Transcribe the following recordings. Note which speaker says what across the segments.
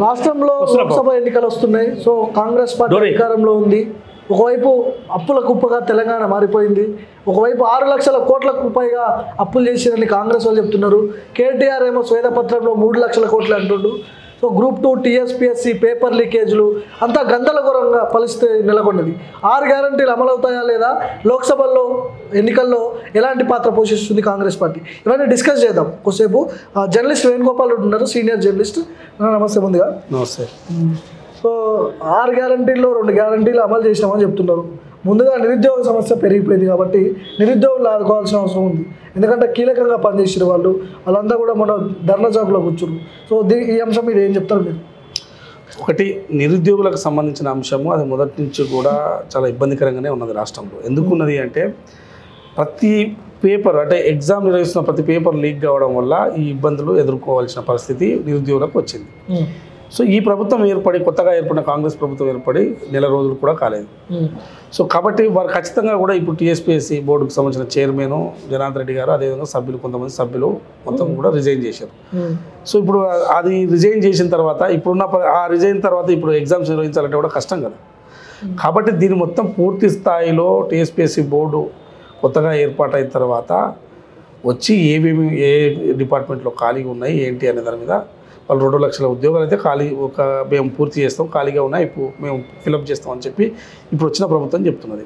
Speaker 1: రాష్ట్రంలో లోక్సభ ఎన్నికలు వస్తున్నాయి. సో కాంగ్రెస్ పార్టీ అధికారంలో ఉంది. ఒకవైపు అప్పుల కుప్పగా తెలంగాణ మారిపోయింది. ఒకవైపు 6 లక్షల కోట్లకు పైగా అప్పులు చేసిరని కాంగ్రెస్ వాళ్ళు చెప్తున్నారు. కేటీఆర్ ఏమో శ్వేతపత్రంలో 3 లక్షల కోట్లు అంటుండు. సో గ్రూప్ 2 టీఎస్పీఎస్సీ పేపర్ లీకేజ్లు అంతా గందరగోళంగా పరిస్థితి నెలకొన్నది. 6 గ్యారంటీలు అమలవుతాయా లేదా, లోక్సభలో ఎన్నికల్లో ఎలాంటి పాత్ర పోషిస్తుంది కాంగ్రెస్ పార్టీ, ఇవన్నీ డిస్కస్ చేద్దాం. కొద్దిసేపు జర్నలిస్ట్ వేణుగోపాల్ రెడ్డి ఉన్నారు, సీనియర్ జర్నలిస్ట్. నమస్తే. ముందుగా
Speaker 2: నమస్తే.
Speaker 1: సో 6 గ్యారంటీల్లో 2 గ్యారంటీలు అమలు చేసినామని చెప్తున్నారు. ముందుగా నిరుద్యోగ సమస్య పెరిగిపోయింది కాబట్టి నిరుద్యోగులు ఆదుకోవాల్సిన అవసరం ఉంది. ఎందుకంటే కీలకంగా పనిచేసిన వాళ్ళంతా కూడా మన ధర్నా చౌక్లో కూర్చున్నారు. సో ఈ అంశం మీరు ఏం చెప్తారు? మీరు
Speaker 2: ఒకటి, నిరుద్యోగులకు సంబంధించిన అంశము అది మొదటి నుంచి కూడా చాలా ఇబ్బందికరంగానే ఉన్నది రాష్ట్రంలో. ఎందుకున్నది అంటే ప్రతి పేపర్ అంటే ఎగ్జామ్ నిర్వహిస్తున్న ప్రతి పేపర్ లీక్ కావడం వల్ల ఈ ఇబ్బందులు ఎదుర్కోవాల్సిన పరిస్థితి నిరుద్యోగులకు వచ్చింది. సో ఈ ప్రభుత్వం కొత్తగా ఏర్పడిన కాంగ్రెస్ ప్రభుత్వం ఏర్పడి నెల రోజులు కూడా కాలేదు. సో కాబట్టి వారు ఖచ్చితంగా కూడా ఇప్పుడు టీఎస్పీఎస్సీ బోర్డుకు సంబంధించిన చైర్మన్ జనార్దన్ రెడ్డి గారు, అదేవిధంగా కొంతమంది సభ్యులు మొత్తం కూడా రిజైన్ చేశారు. సో ఇప్పుడు అది రిజైన్ చేసిన తర్వాత ఆ రిజైన్ తర్వాత ఇప్పుడు ఎగ్జామ్స్ నిర్వహించాలంటే కూడా కష్టం కదా. కాబట్టి దీన్ని మొత్తం పూర్తి స్థాయిలో టీఎస్పీఎస్సీ బోర్డు కొత్తగా ఏర్పాటైన తర్వాత వచ్చి ఏ డిపార్ట్మెంట్లో ఖాళీగా ఉన్నాయి ఏంటి అనే దాని మీద వాళ్ళు 2 లక్షల ఉద్యోగాలు అయితే మేము పూర్తి చేస్తాం, ఖాళీగా ఉన్నాయి, మేము ఫిలప్ చేస్తాం అని చెప్పి ఇప్పుడు వచ్చిన ప్రభుత్వం చెప్తున్నది.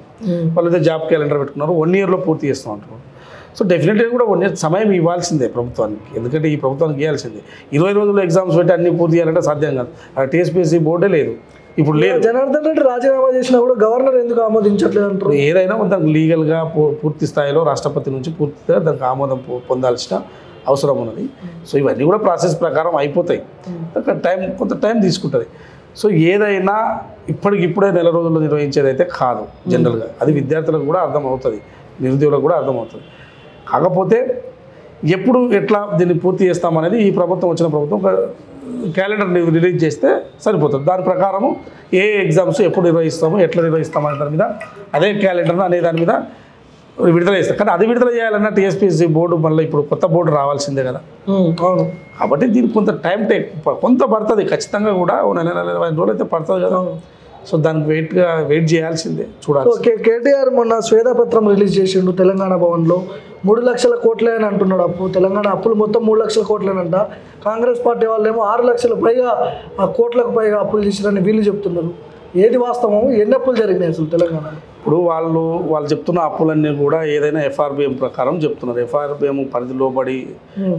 Speaker 2: వాళ్ళైతే జాబ్ క్యాలెండర్ పెట్టుకున్నారు, 1 ఇయర్లో పూర్తి చేస్తాం అంటున్నారు. సో డెఫినెట్గా కూడా 1 ఇయర్ సమయం ఇవ్వాల్సిందే ప్రభుత్వానికి. ఎందుకంటే ఈ ప్రభుత్వానికి ఇవ్వాల్సిందే. 20 రోజుల్లో ఎగ్జామ్స్ పెట్టి అన్ని పూర్తి చేయాలంటే సాధ్యం కాదు. టీఎస్పీఎస్సీ బోర్డే లేదు, ఇప్పుడు లేదు.
Speaker 1: జనార్దన్ రెడ్డి రాజీనామా చేసినా కూడా గవర్నర్ ఎందుకు ఆమోదించట్లేదు అంటారు?
Speaker 2: ఏదైనా దానికి లీగల్గా పూర్తి స్థాయిలో రాష్ట్రపతి నుంచి పూర్తిగా దానికి ఆమోదం పొందాల్సిన అవసరం ఉన్నది. సో ఇవన్నీ కూడా ప్రాసెస్ ప్రకారం అయిపోతాయి, కొంత టైం తీసుకుంటుంది. సో ఏదైనా ఇప్పటికిప్పుడే నెల రోజుల్లో నిర్వహించేదైతే కాదు జనరల్గా. అది విద్యార్థులకు కూడా అర్థమవుతుంది, నిరుద్యోగులకు కూడా అర్థమవుతుంది. కాకపోతే ఎట్లా దీన్ని పూర్తి చేస్తామనేది ఈ ప్రభుత్వం వచ్చిన ప్రభుత్వం క్యాలెండర్ రిలీజ్ చేస్తే సరిపోతుంది. దాని ప్రకారము ఏ ఎగ్జామ్స్ ఎప్పుడు నిర్వహిస్తాము, ఎట్లా నిర్వహిస్తాము అనే దాని మీద, అదే క్యాలెండర్ అనే దాని మీద విడుదల చేస్తారు. కానీ అది విడుదల చేయాలన్నా టీఎస్పీఎస్సీ బోర్డు మళ్ళీ ఇప్పుడు కొత్త బోర్డు రావాల్సిందే కదా. కాబట్టి దీనికి కొంత టైం కొంత పడుతుంది ఖచ్చితంగా కూడా. 20 రోజులు అయితే పడుతుంది కదా. సో దానికి వెయిట్ చేయాల్సిందే, చూడాలి.
Speaker 1: కేటీఆర్ మొన్న శ్వేతపత్రం రిలీజ్ చేసిండు తెలంగాణ భవన్లో. 3 లక్షల కోట్లే అని అంటున్నాడు అప్పు. తెలంగాణ అప్పులు మొత్తం 3 లక్షల కోట్లేనంట. కాంగ్రెస్ పార్టీ వాళ్ళేమో 6 లక్షల పైగా కోట్లకు పైగా అప్పులు చేసిరని వీళ్ళు చెప్తున్నారు. ఏది వాస్తవం? ఎన్ని అప్పులు జరిగినాయి అసలు తెలంగాణ?
Speaker 2: ఇప్పుడు వాళ్ళు చెప్తున్న అప్పులన్నీ కూడా ఏదైనా ఎఫ్ఆర్బిఎం ప్రకారం చెప్తున్నారు. ఎఫ్ఆర్బిఎం పరిధిలో పడి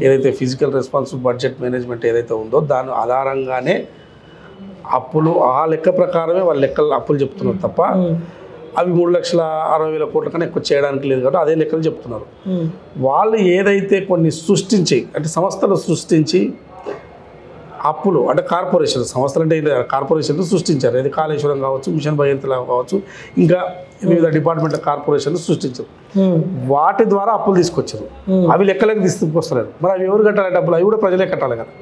Speaker 2: ఏదైతే ఫిజికల్ రెస్పాన్సిబుల్ బడ్జెట్ మేనేజ్మెంట్ ఏదైతే ఉందో దాని ఆధారంగానే అప్పులు, ఆ లెక్క ప్రకారమే వాళ్ళ అప్పులు చెప్తున్నారు తప్ప అవి 3,60,000 కోట్ల కన్నా ఎక్కువ చేయడానికి లేదు కాబట్టి అదే లెక్కలు చెప్తున్నారు. వాళ్ళు ఏదైతే కొన్ని సృష్టించి, అంటే సంస్థలు సృష్టించి అప్పులు, అంటే కార్పొరేషన్ సంస్థలు అంటే కార్పొరేషన్లు సృష్టించారు. ఇది కాళేశ్వరం కావచ్చు, మిషన్ భగీరథ కావచ్చు, ఇంకా వివిధ డిపార్ట్మెంట్ల కార్పొరేషన్లు సృష్టించారు. వాటి ద్వారా అప్పులు తీసుకొచ్చారు. అవి లెక్కలకు తీసుకొస్తారు. మరి అవి ఎవరు కట్టాలి డబ్బులు? అవి కూడా ప్రజలే కట్టాలి కదా.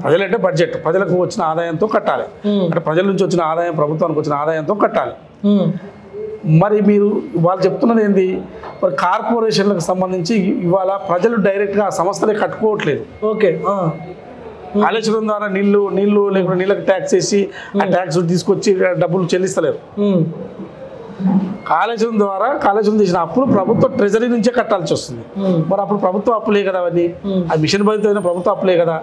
Speaker 2: ప్రజలంటే బడ్జెట్, ప్రజలకు వచ్చిన ఆదాయంతో కట్టాలి. అంటే ప్రజల నుంచి వచ్చిన ఆదాయం, ప్రభుత్వానికి వచ్చిన ఆదాయంతో కట్టాలి. మరి వాళ్ళు చెప్తున్నది ఏంటి? మరి కార్పొరేషన్లకు సంబంధించి ఇవాళ ప్రజలు డైరెక్ట్గా ఆ సంస్థలే కట్టుకోవట్లేదు.
Speaker 1: ఓకే,
Speaker 2: కాళేశ్వరం ద్వారా నీళ్లు లేకుండా నీళ్ళకి ట్యాక్స్ వేసి ఆ ట్యాక్స్ తీసుకొచ్చి డబ్బులు చెల్లిస్తలేరు. కాళేశ్వరం చేసిన అప్పులు ప్రభుత్వ ట్రెజరీ నుంచే కట్టాల్సి వస్తుంది. మరి అప్పుడు ప్రభుత్వ అప్పులే కదా అవన్నీ, ఆ మిషన్ భరిత ప్రభుత్వ అప్పులే కదా.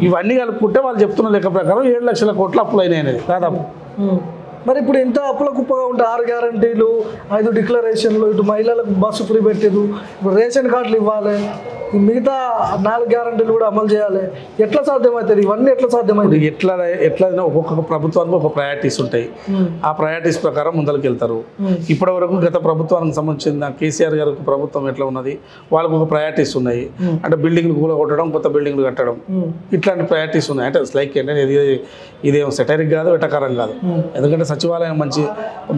Speaker 2: ఇవన్నీ కలుపుకుంటే వాళ్ళు చెప్తున్న లెక్క ప్రకారం 7 లక్షల కోట్ల అప్పులు అయినాయి అనేది దాదాపు.
Speaker 1: మరి ఇప్పుడు ఇంత అప్పుల కుప్పగా ఉంటే 6 గ్యారంటీలు, 5 డిక్లరేషన్లు, ఇటు మహిళలకు బస్సు ఫ్రీ పెట్టారు, ఇప్పుడు రేషన్ కార్డులు ఇవ్వాలి, మిగతా 4 గ్యారంటీలు కూడా అమలు చేయాలి. ఎట్లా సాధ్యమవుతుంది? ఇవన్నీ ఎట్లా సాధ్యమవుతుంది?
Speaker 2: ఎట్లయినా ఒక్కొక్క ప్రభుత్వానికి ఒక ప్రయారిటీస్ ఉంటాయి. ఆ ప్రయారిటీస్ ప్రకారం ముందరికి వెళ్తారు. ఇప్పటి వరకు గత ప్రభుత్వానికి సంబంధించిన కేసీఆర్ గారికి ప్రభుత్వం ఎట్లా ఉన్నది, వాళ్ళకు ఒక ప్రయారిటీస్ ఉన్నాయి. అంటే బిల్డింగ్లు కూలగొట్టడం, కొత్త బిల్డింగ్లు కట్టడం, ఇట్లాంటి ప్రయారిటీస్ ఉన్నాయి. అంటే లైక్ ఏంటంటే ఇదేం సెటరిక్ కాదు, వెటకారం కాదు. ఎందుకంటే సచివాలయం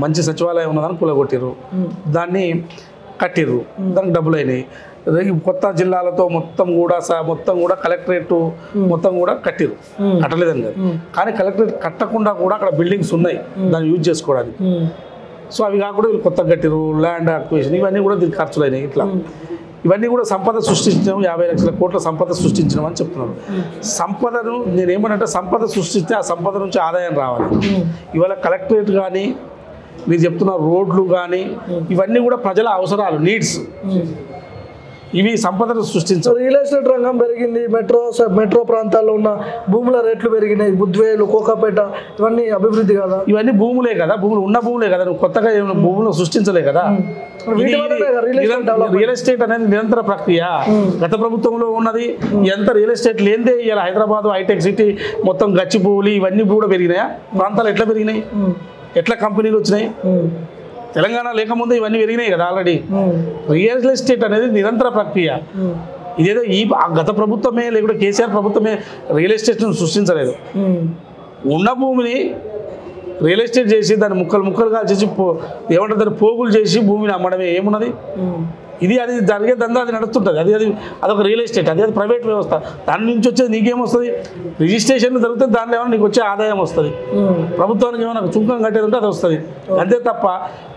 Speaker 2: మంచి సచివాలయం ఉన్నదాన్ని కూలగొట్టిర్రు, దాన్ని కట్టిర్రు, దానికి డబ్బులు అయినాయి. కొత్త జిల్లాలతో మొత్తం కూడా కలెక్టరేట్ మొత్తం కూడా కట్టలేదని కాదు. కానీ కలెక్టరేట్ కట్టకుండా కూడా అక్కడ బిల్డింగ్స్ ఉన్నాయి దాన్ని యూజ్ చేసుకోవడానికి. సో అవి కాకుండా వీళ్ళు కొత్త కట్టిరు, ల్యాండ్ అక్విజిషన్, ఇవన్నీ కూడా దీనికి ఖర్చులు అయినాయి. ఇట్లా ఇవన్నీ కూడా సంపద సృష్టించడం 50 లక్షల కోట్ల సంపద సృష్టించడం అని చెప్తున్నారు. సంపదను నేనేమనంటే సంపద సృష్టిస్తే ఆ సంపద నుంచి ఆదాయం రావాలి. ఇవాళ కలెక్టరేట్ కానీ మీరు చెప్తున్న రోడ్లు కానీ ఇవన్నీ కూడా ప్రజల అవసరాలు, నీడ్స్. ఇవి సంపదను సృష్టించారు.
Speaker 1: రియల్ ఎస్టేట్ రంగం పెరిగింది, మెట్రో ప్రాంతాల్లో ఉన్న భూముల రేట్లు పెరిగినాయి, బుద్వేలు, కోకాపేట, ఇవన్నీ అభివృద్ధి కదా.
Speaker 2: ఇవన్నీ భూములే కదా, భూములు ఉన్న భూములే కదా, నువ్వు కొత్తగా భూములు సృష్టించలే కదా. రియల్ ఎస్టేట్ అనేది నిరంతర ప్రక్రియ. గత ప్రభుత్వంలో ఉన్నది ఎంత రియల్ ఎస్టేట్ లేనిదే ఇలా హైదరాబాద్ హైటెక్ సిటీ మొత్తం గచ్చిబౌలి ఇవన్నీ కూడా పెరిగినాయా? ప్రాంతాలు ఎట్లా పెరిగినాయి, ఎట్లా కంపెనీలు వచ్చినాయి? తెలంగాణ లేకముందే ఇవన్నీ పెరిగినాయి కదా ఆల్రెడీ. రియల్ ఎస్టేట్ అనేది నిరంతర ప్రక్రియ. ఇదేదో గత ప్రభుత్వమే లేకుంటే కేసీఆర్ ప్రభుత్వమే రియల్ ఎస్టేట్ను సృష్టించలేదు. ఉన్న భూమిని రియల్ ఎస్టేట్ చేసి దాన్ని ముక్కలుగా చేసి ఏమంటారు దాన్ని పోగులు చేసి భూమిని అమ్మడమే ఏమున్నది. అది జరిగే దందా, అది నడుస్తుంటుంది. అదొక రియల్ ఎస్టేట్, అది ప్రైవేట్ వ్యవస్థ. దాని నుంచి వచ్చేది నీకేమొస్తుంది? రిజిస్ట్రేషన్లు జరిగితే దాంట్లో ఏమైనా నీకు వచ్చే ఆదాయం వస్తుంది. ప్రభుత్వానికి ఏమైనా చుంకం కట్టేది ఉంటే అది వస్తుంది. అంతే తప్ప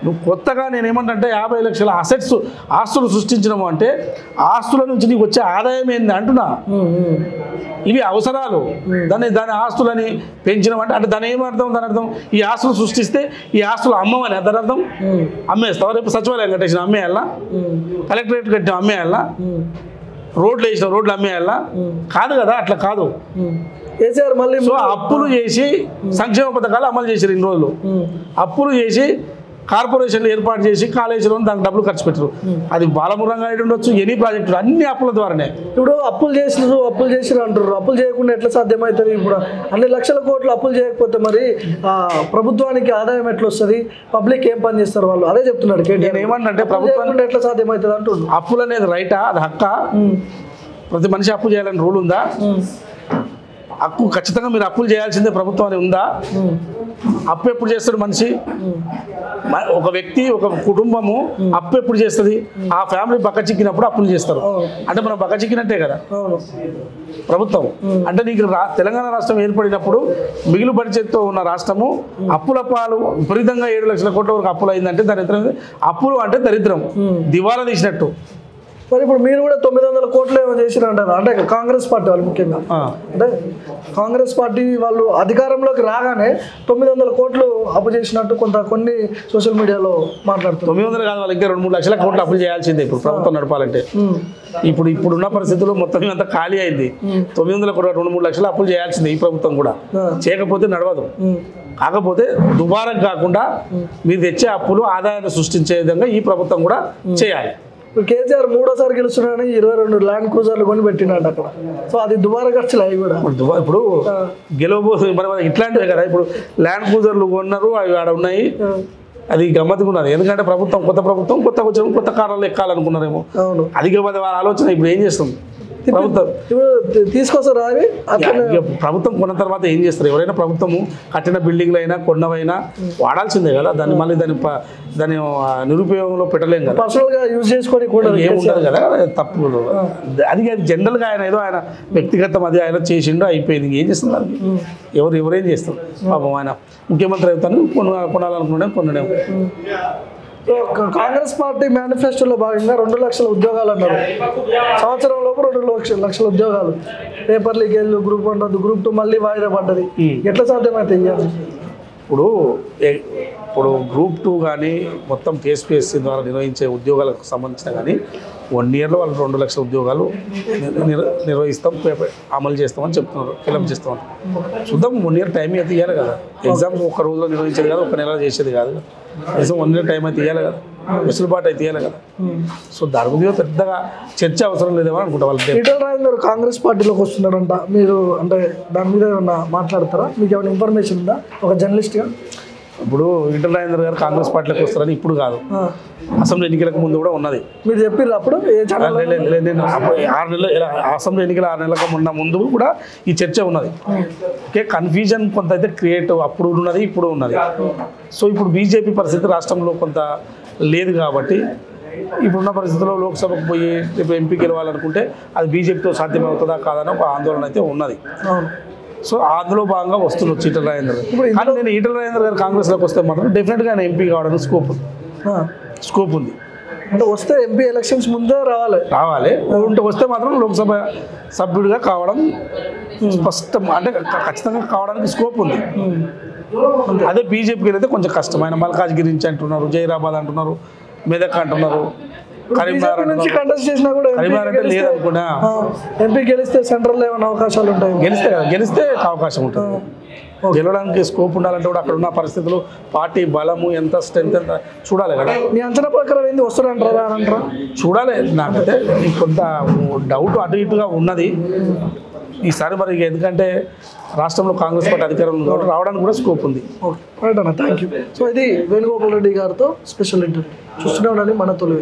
Speaker 2: నువ్వు కొత్తగా నేనేమంటే 50 లక్షల ఆస్తులు సృష్టించడం అంటే ఆస్తుల నుంచి నీకు వచ్చే ఆదాయం ఏంది అంటున్నా. ఇవి అవసరాలు. దాని ఆస్తులని పెంచడం అంటే దాని ఏమర్థం? దాని అర్థం ఈ ఆస్తులు సృష్టిస్తే ఈ ఆస్తులు అమ్మమని దాని అర్థం. అమ్మేస్తావు, రేపు సచివాలయం కట్టేసిన అమ్మేయాలా, కలెక్టరేట్ కట్టిన అమ్మేయాలా, రోడ్లు వేసిన రోడ్లు అమ్మేయాలా? కాదు కదా, అట్లా కాదు.
Speaker 1: కేసీఆర్ మళ్ళీ
Speaker 2: అప్పులు చేసి సంక్షేమ పథకాలు అమలు చేశారు. ఇన్ని రోజులు అప్పులు చేసి కార్పొరేషన్లు ఏర్పాటు చేసి కాలేజీలో దానికి డబ్బులు ఖర్చు పెట్టరు. అది బాలమురంగా ఉండొచ్చు, ఎనీ ప్రాజెక్టులు అన్ని అప్పుల ద్వారానే.
Speaker 1: ఇప్పుడు అప్పులు చేసినారు అంటారు. అప్పులు చేయకుండా ఎట్లా సాధ్యమవుతుంది? ఇప్పుడు అన్ని లక్షల కోట్లు అప్పులు చేయకపోతే మరి ప్రభుత్వానికి ఆదాయం ఎట్లా వస్తుంది? పబ్లిక్ ఏం పని చేస్తారు వాళ్ళు? అదే చెప్తున్నాడు కేటీఆర్.
Speaker 2: ఏమంటే ప్రభుత్వం
Speaker 1: ఎట్లా సాధ్యమవుతుంది అంటున్నారు.
Speaker 2: అప్పులు అనేది రైటా? అది హక్కా? ప్రతి మనిషి అప్పు చేయాలని రూల్ ఉందా? హక్కు ఖచ్చితంగా మీరు అప్పులు చేయాల్సిందే ప్రభుత్వానికి ఉందా? అప్పు ఎప్పుడు చేస్తాడు మనిషి? ఒక వ్యక్తి, ఒక కుటుంబము అప్పు ఎప్పుడు చేస్తుంది? ఆ ఫ్యామిలీ బక్క చిక్కినప్పుడు అప్పులు చేస్తారు. అంటే మనం బక్క చిక్కినట్టే కదా ప్రభుత్వం. అంటే నీకు తెలంగాణ రాష్ట్రం ఏర్పడినప్పుడు మిగులు బడ్జెట్తో ఉన్న రాష్ట్రము అప్పుల పాలు విపరీతంగా 7 లక్షల కోట్ల వరకు అప్పులు అయిందంటే దరిద్రం. అప్పులు అంటే దరిద్రం, దివాలా తీసినట్టు.
Speaker 1: మరి ఇప్పుడు మీరు కూడా 900 కోట్లు ఏమో చేసిరంటారు. అంటే కాంగ్రెస్ పార్టీ వాళ్ళు ముఖ్యంగా, అంటే కాంగ్రెస్ పార్టీ వాళ్ళు అధికారంలోకి రాగానే 900 కోట్లు అప్పు చేసినట్టు కొన్ని సోషల్ మీడియాలో మాట్లాడుతారు.
Speaker 2: 900 కాదు, వాళ్ళు ఇంకా 2-3 లక్షల కోట్లు అప్పులు చేయాల్సిందే ఇప్పుడు ప్రభుత్వం నడపాలంటే. ఇప్పుడున్న పరిస్థితుల్లో మొత్తం అంతా ఖాళీ అయింది. 900 కోట్లు 2-3 లక్షలు అప్పులు చేయాల్సిందే ఈ ప్రభుత్వం కూడా. చేయకపోతే నడవదు. కాకపోతే దుబారం కాకుండా మీరు తెచ్చే అప్పులు ఆదాయాన్ని సృష్టించే విధంగా ఈ ప్రభుత్వం కూడా చేయాలి.
Speaker 1: కేసీఆర్ 3వ సారి గెలుస్తున్నాడని 22 ల్యాండ్ క్రూజర్లు కొని పెట్టినాడు అక్కడ. సో అది దుబారా ఖర్చులు అవి కూడా.
Speaker 2: ఇప్పుడు గెలవబోతుంది మరి ఇట్లాంటివే కదా. ఇప్పుడు ల్యాండ్ క్రూజర్లు కొన్నారు, అవి ఆడ ఉన్నాయి. అది గమ్మత్తుగా ఉన్నది. ఎందుకంటే కొత్త ప్రభుత్వం వచ్చిన కొత్త కారణాలు ఎక్కాలనుకున్నారేమో. అది వాళ్ళ ఆలోచన. ఇప్పుడు ఏం చేస్తుంది ప్రభుత్వం?
Speaker 1: తీసుకొస్తారు అవి.
Speaker 2: ప్రభుత్వం కొన్న తర్వాత ఏం చేస్తారు? ఎవరైనా ప్రభుత్వము కట్టిన బిల్డింగ్లు అయినా కొన్నవైనా వాడాల్సిందే కదా. దాన్ని మళ్ళీ దాని నిరుపయోగంలో పెట్టలేం కదా.
Speaker 1: పర్సనల్గా యూజ్ చేసుకొని కూడా
Speaker 2: ఏముంటుంది కదా, తప్పు. అది జనరల్గా ఆయన వ్యక్తిగతం, అది ఆయన చేసిండు, అయిపోయింది. ఏం చేస్తుంది దానికి? ఎవరేం చేస్తారు? పాపం ఆయన ముఖ్యమంత్రి అవుతాను కొనాలనుకున్నాడే కొనడేమో.
Speaker 1: కాంగ్రెస్ పార్టీ మేనిఫెస్టోలో భాగంగా 2 లక్షల ఉద్యోగాలు అన్నారు. సంవత్సరం లోపు 2 లక్షల ఉద్యోగాలు. పేపర్ లీకేజ్లు, గ్రూప్ 1 రద్దు, గ్రూప్ 2 మళ్ళీ వాయిదా పడ్డది. ఎట్లా సాధ్యమవుతాయి?
Speaker 2: ఇప్పుడు గ్రూప్ 2 కానీ మొత్తం టీఎస్పీఎస్సీ ద్వారా నిర్వహించే ఉద్యోగాలకు సంబంధించిన కానీ 1 ఇయర్లో వాళ్ళు 2 లక్షల ఉద్యోగాలు నిర్వహిస్తాం, అమలు చేస్తామని చెప్తున్నారు, ఫిలప్ చేస్తామని. చూద్దాం. 1 ఇయర్ టైం అయితే ఇవ్వాలి కదా. ఎగ్జామ్స్ ఒక రోజులో నిర్వహించేది కాదు, 1 నెల చేసేది కాదు. కనీసం 1 ఇయర్ టైం అయితే ఇవ్వాలి కదా, వెసులుబాటు అయితే ఇవ్వాలి కదా. సో దాని గురించి పెద్దగా చర్చ అవసరం లేదేమో అనుకుంటా. వాళ్ళకి
Speaker 1: ఈటెల రాజేందర్ కాంగ్రెస్ పార్టీలోకి వస్తున్నారంట. మీరు అంటే దాని మీద ఏమన్నా మాట్లాడతారా? మీకు ఏమైనా ఇన్ఫర్మేషన్ ఉందా ఒక జర్నలిస్ట్గా?
Speaker 2: ఇప్పుడు ఈటెల రాజేందర్ గారు కాంగ్రెస్ పార్టీలోకి వస్తారని ఇప్పుడు కాదు, అసెంబ్లీ ఎన్నికలకు ముందు కూడా ఉన్నది.
Speaker 1: మీరు చెప్పారు అప్పుడు?
Speaker 2: నేను 6 నెలలు అసెంబ్లీ ఎన్నికల 6 నెలలకు ముందు కూడా ఈ చర్చ ఉన్నది. ఓకే, కన్ఫ్యూజన్ కొంత అయితే క్రియేట్ అప్పుడు ఉన్నది, ఇప్పుడు ఉన్నది. సో ఇప్పుడు బీజేపీ పరిస్థితి రాష్ట్రంలో కొంత లేదు కాబట్టి ఇప్పుడున్న పరిస్థితుల్లో లోక్సభకు పోయి రేపు ఎంపీ గెలవాలనుకుంటే అది బీజేపీతో సాధ్యమవుతుందా కాదని ఒక ఆందోళన అయితే ఉన్నది. సో అందులో భాగంగా వస్తున్నారు ఈటెల రాజేందర్. కానీ ఈటెల రాజేందర్ గారు కాంగ్రెస్లోకి వస్తే మాత్రం డెఫినెట్గా ఆయన ఎంపీ కావడానికి స్కోప్ ఉంది.
Speaker 1: అంటే వస్తే ఎంపీ ఎలక్షన్స్ ముందే
Speaker 2: రావాలి వస్తే మాత్రం లోక్సభ సభ్యుడిగా కావడం స్పష్టం, అంటే ఖచ్చితంగా కావడానికి స్కోప్ ఉంది. అదే బీజేపీకి అయితే కొంచెం కష్టమైన మల్కాజ్గిరి నుంచి అంటున్నారు, జైరాబాద్ అంటున్నారు, మెదక్ అంటున్నారు, కరీంనగర్
Speaker 1: నుంచి కంటెస్ట్ చేసినా కూడా
Speaker 2: కరీంనగర్ అంటే లేదనుకున్నా
Speaker 1: ఎంపీ గెలిస్తే సెంట్రల్ ఏమైనా అవకాశాలు ఉంటాయి.
Speaker 2: గెలిస్తే అవకాశం ఉంటుంది. గెలవడానికి స్కోప్ ఉండాలంటే కూడా అక్కడ ఉన్న పరిస్థితులు, పార్టీ బలము ఎంత, స్ట్రెంత్ ఎంత చూడాలి కదా.
Speaker 1: మీ అంచనా ప్రకారం ఏంది, వస్తారంటారా అంటారా?
Speaker 2: చూడాలి. నాకైతే కొంత డౌట్ అటు ఇటుగా ఉన్నది ఈసారి మరి, ఎందుకంటే రాష్ట్రంలో కాంగ్రెస్ పార్టీ అధికారంలో ఉంది కాబట్టి రావడానికి కూడా స్కోప్ ఉంది.
Speaker 1: ఓకే రైట్ అన్న, థ్యాంక్ యూ. సో ఇది వేణుగోపాల్ రెడ్డి గారితో స్పెషల్ ఇంటర్వ్యూ. చూస్తూనే ఉండండి మన తొలి.